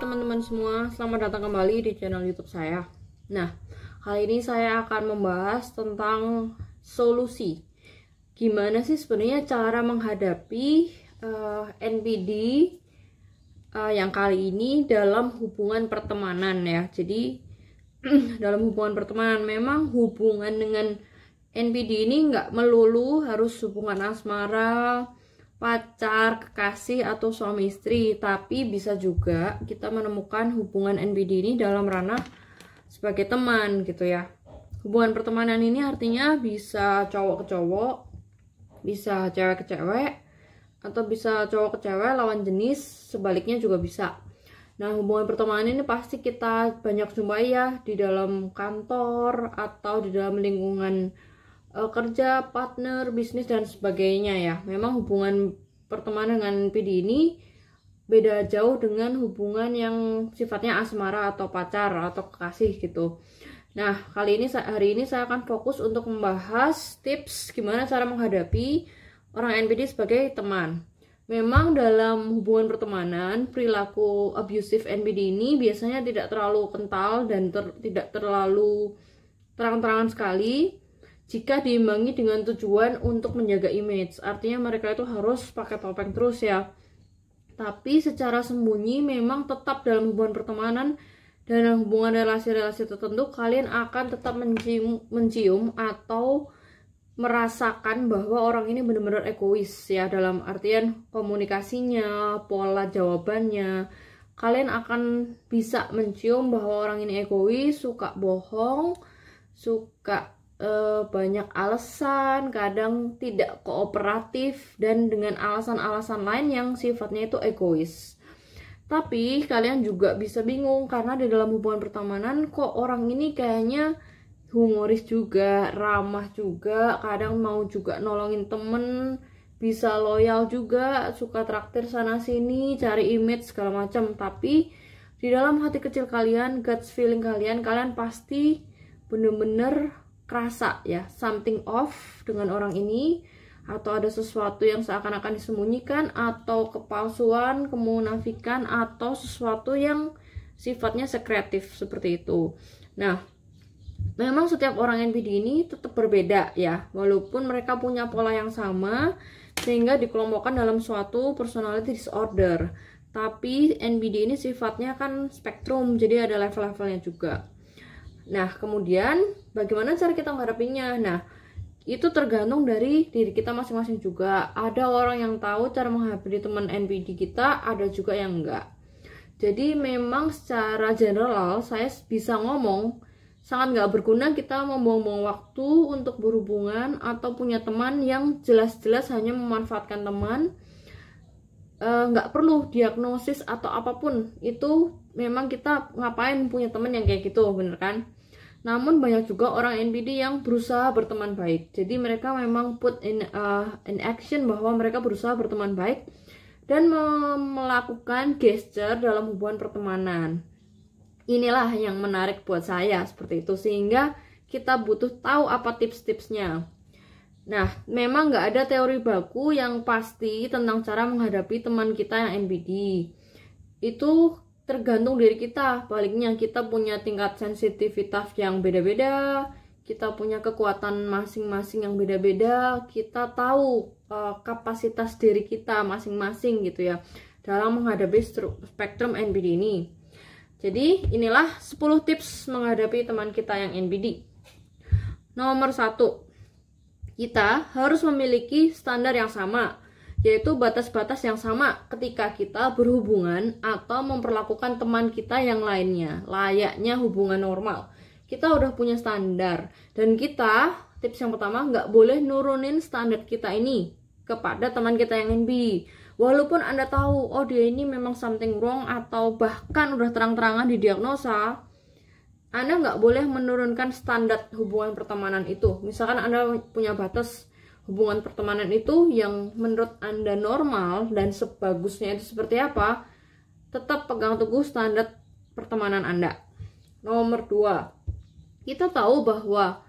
teman-teman semua, selamat datang kembali di channel YouTube saya. Nah, kali ini saya akan membahas tentang solusi. Gimana sih sebenarnya cara menghadapi NPD yang kali ini dalam hubungan pertemanan ya. Jadi dalam hubungan pertemanan, memang hubungan dengan NPD ini nggak melulu harus hubungan asmara, pacar, kekasih, atau suami istri, tapi bisa juga kita menemukan hubungan NPD ini dalam ranah sebagai teman gitu ya. Hubungan pertemanan ini artinya bisa cowok ke cowok, bisa cewek ke cewek, atau bisa cowok ke cewek lawan jenis, sebaliknya juga bisa. Nah, hubungan pertemanan ini pasti kita banyak jumpai ya di dalam kantor atau di dalam lingkungan kerja, partner, bisnis, dan sebagainya ya. Memang hubungan pertemanan dengan NPD ini beda jauh dengan hubungan yang sifatnya asmara atau pacar atau kekasih gitu. Nah, hari ini saya akan fokus untuk membahas tips gimana cara menghadapi orang NPD sebagai teman. Memang dalam hubungan pertemanan, perilaku abusive NPD ini biasanya tidak terlalu kental dan tidak terlalu terang-terangan sekali jika diimbangi dengan tujuan untuk menjaga image. Artinya mereka itu harus pakai topeng terus ya. Tapi secara sembunyi memang tetap dalam hubungan pertemanan dan dalam hubungan relasi-relasi tertentu kalian akan tetap mencium atau merasakan bahwa orang ini benar-benar egois ya, dalam artian komunikasinya, pola jawabannya. Kalian akan bisa mencium bahwa orang ini egois, suka bohong, suka banyak alasan, kadang tidak kooperatif, dan dengan alasan-alasan lain yang sifatnya itu egois. Tapi kalian juga bisa bingung karena di dalam hubungan pertemanan kok orang ini kayaknya humoris juga, ramah juga, kadang mau juga nolongin temen, bisa loyal juga, suka traktir sana sini, cari image segala macam. Tapi di dalam hati kecil kalian, guts feeling kalian pasti bener-bener kerasa ya, something off dengan orang ini, atau ada sesuatu yang seakan-akan disembunyikan, atau kepalsuan, kemunafikan, atau sesuatu yang sifatnya sekretif seperti itu. Nah, memang setiap orang NPD ini tetap berbeda ya, walaupun mereka punya pola yang sama sehingga dikelompokkan dalam suatu personality disorder. Tapi NPD ini sifatnya kan spektrum, jadi ada level-levelnya juga. Nah, kemudian bagaimana cara kita menghadapinya? Nah, itu tergantung dari diri kita masing-masing juga. Ada orang yang tahu cara menghadapi teman NPD kita, ada juga yang enggak. Jadi memang secara general saya bisa ngomong sangat nggak berguna kita membuang-buang waktu untuk berhubungan atau punya teman yang jelas-jelas hanya memanfaatkan teman. Nggak perlu diagnosis atau apapun itu, memang kita ngapain punya teman yang kayak gitu, bener kan? Namun banyak juga orang NPD yang berusaha berteman baik. Jadi mereka memang put in action bahwa mereka berusaha berteman baik dan melakukan gesture dalam hubungan pertemanan. Inilah yang menarik buat saya seperti itu, sehingga kita butuh tahu apa tips-tipsnya. Nah, memang nggak ada teori baku yang pasti tentang cara menghadapi teman kita yang NPD. Itu tergantung diri kita. Baliknya, kita punya tingkat sensitivitas yang beda-beda, kita punya kekuatan masing-masing yang beda-beda, kita tahu kapasitas diri kita masing-masing gitu ya dalam menghadapi spektrum NPD ini. Jadi inilah 10 tips menghadapi teman kita yang NPD. Nomor 1, kita harus memiliki standar yang sama, yaitu batas-batas yang sama ketika kita berhubungan atau memperlakukan teman kita yang lainnya layaknya hubungan normal. Kita udah punya standar, dan kita, tips yang pertama, nggak boleh nurunin standar kita ini kepada teman kita yang NPD. Walaupun Anda tahu, oh dia ini memang something wrong, atau bahkan udah terang-terangan didiagnosa, Anda nggak boleh menurunkan standar hubungan pertemanan itu. Misalkan Anda punya batas hubungan pertemanan itu yang menurut Anda normal dan sebagusnya itu seperti apa, tetap pegang teguh standar pertemanan Anda. Nomor 2, kita tahu bahwa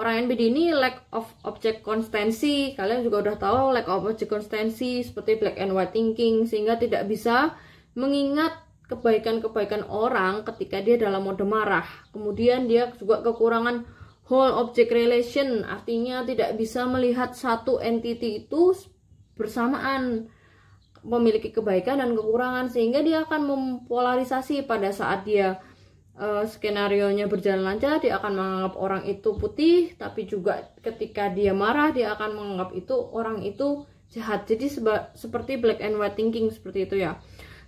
orang NPD ini lack of object consistency. Kalian juga udah tahu lack of object consistency seperti black and white thinking, sehingga tidak bisa mengingat kebaikan-kebaikan orang ketika dia dalam mode marah. Kemudian dia juga kekurangan whole object relation, artinya tidak bisa melihat satu entity itu bersamaan, memiliki kebaikan dan kekurangan, sehingga dia akan mempolarisasi. Pada saat dia skenarionya berjalan lancar, dia akan menganggap orang itu putih, tapi juga ketika dia marah dia akan menganggap itu orang itu jahat. Jadi seperti black and white thinking seperti itu ya.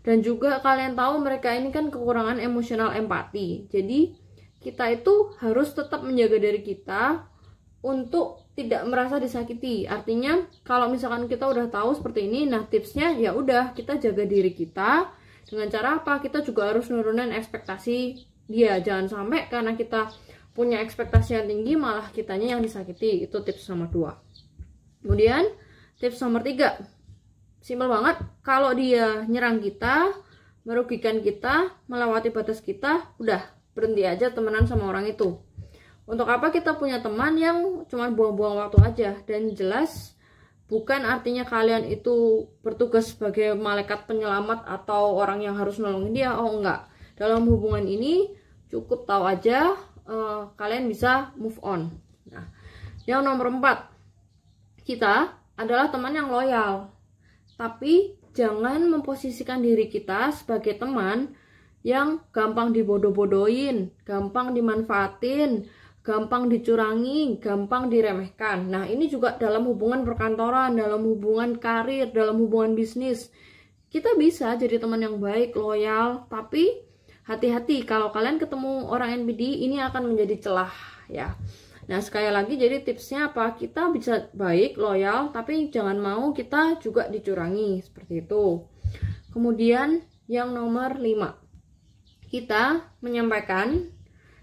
Dan juga kalian tahu mereka ini kan kekurangan emosional empati. Jadi kita itu harus tetap menjaga diri kita untuk tidak merasa disakiti. Artinya kalau misalkan kita udah tahu seperti ini, nah tipsnya ya udah kita jaga diri kita dengan cara apa? Kita juga harus nurunin ekspektasi dia. Jangan sampai karena kita punya ekspektasi yang tinggi malah kitanya yang disakiti. Itu tips nomor 2. Kemudian tips nomor 3, simpel banget. Kalau dia nyerang kita, merugikan kita, melewati batas kita, udah berhenti aja temenan sama orang itu. Untuk apa kita punya teman yang cuma buang-buang waktu aja? Dan jelas bukan artinya kalian itu bertugas sebagai malaikat penyelamat atau orang yang harus nolongin dia. Oh enggak. Dalam hubungan ini cukup tahu aja, kalian bisa move on. Nah, yang nomor 4, kita adalah teman yang loyal. Tapi jangan memposisikan diri kita sebagai teman yang gampang dibodoh-bodohin, gampang dimanfaatin, gampang dicurangi, gampang diremehkan. Nah, ini juga dalam hubungan perkantoran, dalam hubungan karir, dalam hubungan bisnis. Kita bisa jadi teman yang baik, loyal, tapi hati-hati kalau kalian ketemu orang NPD, ini akan menjadi celah ya. Nah, sekali lagi jadi tipsnya apa? Kita bisa baik, loyal, tapi jangan mau kita juga dicurangi, seperti itu. Kemudian yang nomor 5, kita menyampaikan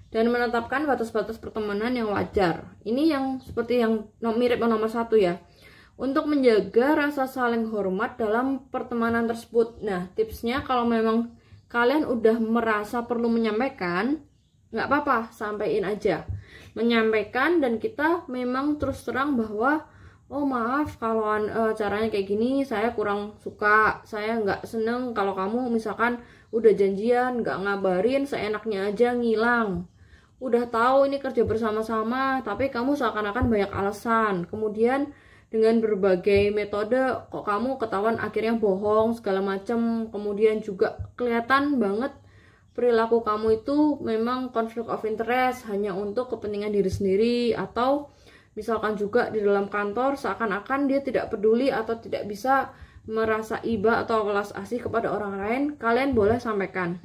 dan menetapkan batas-batas pertemanan yang wajar. Ini yang seperti yang mirip nomor 1 ya. Untuk menjaga rasa saling hormat dalam pertemanan tersebut. Nah, tipsnya kalau memang kalian udah merasa perlu menyampaikan, nggak apa-apa, sampaikan aja. Menyampaikan dan kita memang terus terang bahwa, oh maaf kalau caranya kayak gini saya kurang suka, saya nggak seneng kalau kamu misalkan udah janjian nggak ngabarin, seenaknya aja ngilang. Udah tahu ini kerja bersama-sama tapi kamu seakan-akan banyak alasan. Kemudian dengan berbagai metode kok kamu ketahuan akhirnya bohong segala macam. Kemudian juga kelihatan banget perilaku kamu itu memang conflict of interest, hanya untuk kepentingan diri sendiri. Atau misalkan juga di dalam kantor seakan-akan dia tidak peduli atau tidak bisa merasa iba atau welas asih kepada orang lain. Kalian boleh sampaikan.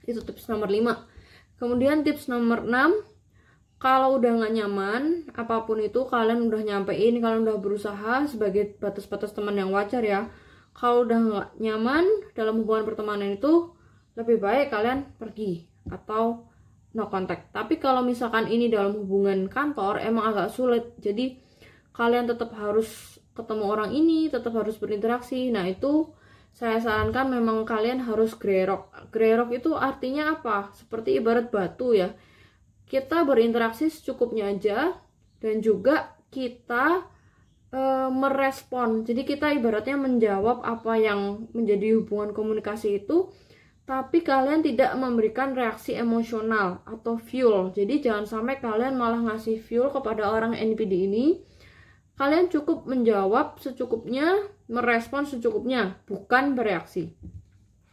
Itu tips nomor 5. Kemudian tips nomor 6, kalau udah nggak nyaman apapun itu, kalian udah nyampein, kalian udah berusaha sebagai batas-batas teman yang wajar ya. Kalau udah nggak nyaman dalam hubungan pertemanan itu, lebih baik kalian pergi atau no contact. Tapi kalau misalkan ini dalam hubungan kantor emang agak sulit, jadi kalian tetap harus ketemu orang ini, tetap harus berinteraksi. Nah, itu saya sarankan memang kalian harus grerok. Grerok itu artinya apa? Seperti ibarat batu ya. Kita berinteraksi secukupnya aja dan juga kita merespon. Jadi kita ibaratnya menjawab apa yang menjadi hubungan komunikasi itu, tapi kalian tidak memberikan reaksi emosional atau fuel. Jadi jangan sampai kalian malah ngasih fuel kepada orang NPD ini. Kalian cukup menjawab secukupnya, merespon secukupnya, bukan bereaksi.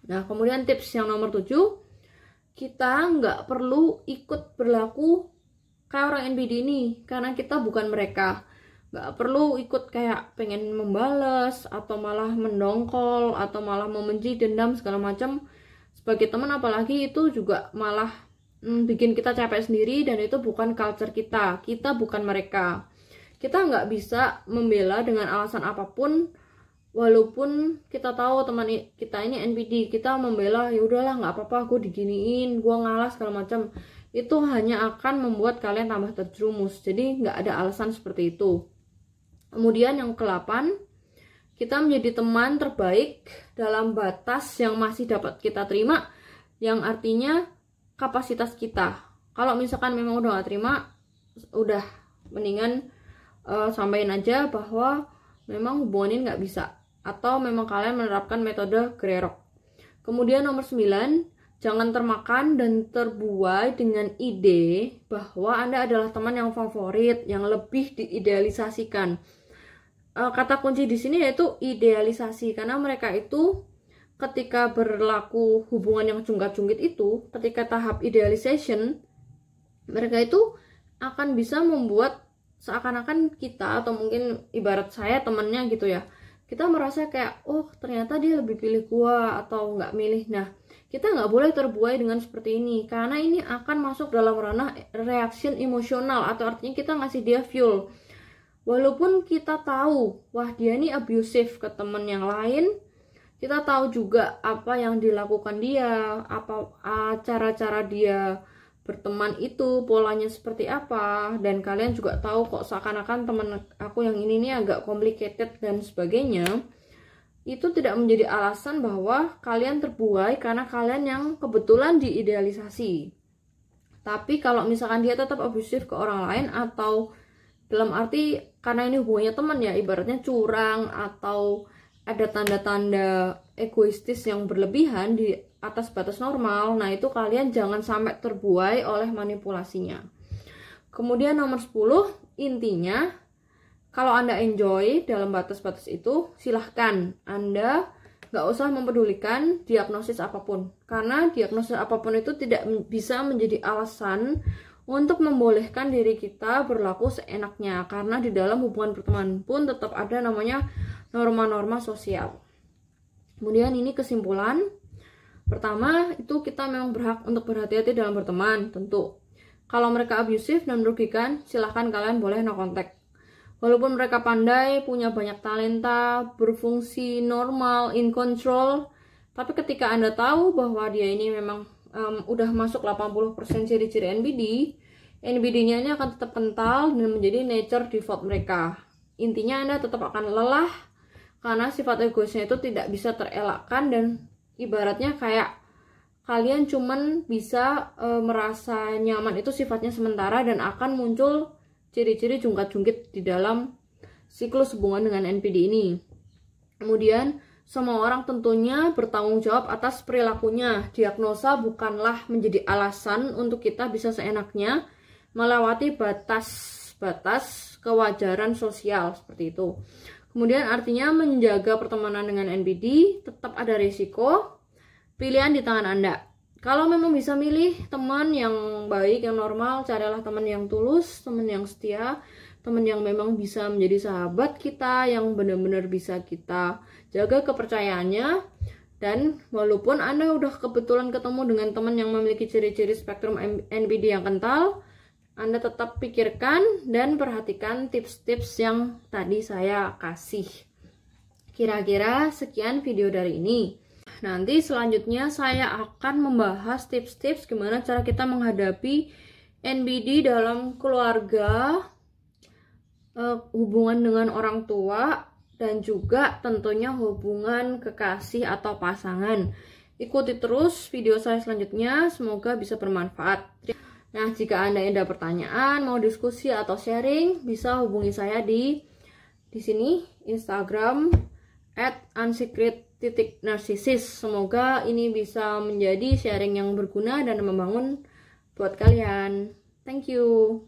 Nah, kemudian tips yang nomor 7, kita nggak perlu ikut berlaku kayak orang NPD ini, karena kita bukan mereka. Nggak perlu ikut kayak pengen membales, atau malah mendongkol, atau malah membenci, dendam, segala macam. Sebagai teman apalagi itu juga malah bikin kita capek sendiri, dan itu bukan culture kita. Kita bukan mereka. Kita nggak bisa membela dengan alasan apapun, walaupun kita tahu teman kita ini NPD, kita membela ya udahlah nggak apa-apa, gue diginiin, gue ngalah segala macam. Itu hanya akan membuat kalian tambah terjerumus. Jadi nggak ada alasan seperti itu. Kemudian yang ke-8, kita menjadi teman terbaik dalam batas yang masih dapat kita terima, yang artinya kapasitas kita. Kalau misalkan memang udah nggak terima, udah mendingan sampaikan aja bahwa memang hubungan ini nggak bisa, atau memang kalian menerapkan metode grerok. Kemudian nomor 9, jangan termakan dan terbuai dengan ide bahwa Anda adalah teman yang favorit, yang lebih diidealisasikan. Kata kunci di sini yaitu idealisasi, karena mereka itu ketika berlaku hubungan yang jungkat-jungkit itu, ketika tahap idealization, mereka itu akan bisa membuat seakan-akan kita, atau mungkin ibarat saya temennya gitu ya, kita merasa kayak, oh ternyata dia lebih pilih gua atau nggak milih. Nah, kita nggak boleh terbuai dengan seperti ini, karena ini akan masuk dalam ranah reaction emosional, atau artinya kita ngasih dia fuel. Walaupun kita tahu, wah dia ini abusive ke temen yang lain, kita tahu juga apa yang dilakukan dia, apa cara-cara dia berteman itu, polanya seperti apa, dan kalian juga tahu kok seakan-akan temen aku yang ini nih agak complicated dan sebagainya. Itu tidak menjadi alasan bahwa kalian terbuai karena kalian yang kebetulan diidealisasi. Tapi kalau misalkan dia tetap abusive ke orang lain, atau dalam arti karena ini hubungannya teman ya, ibaratnya curang atau ada tanda-tanda egoistis yang berlebihan di atas batas normal, nah itu kalian jangan sampai terbuai oleh manipulasinya. Kemudian nomor 10, intinya kalau Anda enjoy dalam batas-batas itu, silahkan. Anda nggak usah mempedulikan diagnosis apapun, karena diagnosis apapun itu tidak bisa menjadi alasan untuk membolehkan diri kita berlaku seenaknya, karena di dalam hubungan pertemanan pun tetap ada namanya norma-norma sosial. Kemudian ini kesimpulan. Pertama, itu kita memang berhak untuk berhati-hati dalam berteman, tentu. Kalau mereka abusif dan merugikan, silahkan kalian boleh no contact. Walaupun mereka pandai, punya banyak talenta, berfungsi normal, in control, tapi ketika Anda tahu bahwa dia ini memang udah masuk 80% ciri-ciri NBD-nya ini akan tetap kental dan menjadi nature default mereka. Intinya Anda tetap akan lelah karena sifat egoisnya itu tidak bisa terelakkan, dan ibaratnya kayak kalian cuman bisa merasa nyaman itu sifatnya sementara, dan akan muncul ciri-ciri jungkat-jungkit di dalam siklus hubungan dengan NPD ini. Kemudian semua orang tentunya bertanggung jawab atas perilakunya. Diagnosa bukanlah menjadi alasan untuk kita bisa seenaknya melewati batas-batas kewajaran sosial seperti itu. Kemudian artinya menjaga pertemanan dengan NPD tetap ada risiko. Pilihan di tangan Anda. Kalau memang bisa milih teman yang baik, yang normal, carilah teman yang tulus, teman yang setia, teman yang memang bisa menjadi sahabat kita, yang benar-benar bisa kita jaga kepercayaannya. Dan walaupun Anda udah kebetulan ketemu dengan teman yang memiliki ciri-ciri spektrum NPD yang kental, Anda tetap pikirkan dan perhatikan tips-tips yang tadi saya kasih. Kira-kira sekian video dari ini. Nanti selanjutnya saya akan membahas tips-tips gimana cara kita menghadapi NPD dalam keluarga, hubungan dengan orang tua, dan juga tentunya hubungan kekasih atau pasangan. Ikuti terus video saya selanjutnya, semoga bisa bermanfaat. Nah, jika Anda ada pertanyaan, mau diskusi atau sharing, bisa hubungi saya di sini Instagram @unsecret.narcissus. Semoga ini bisa menjadi sharing yang berguna dan membangun buat kalian. Thank you.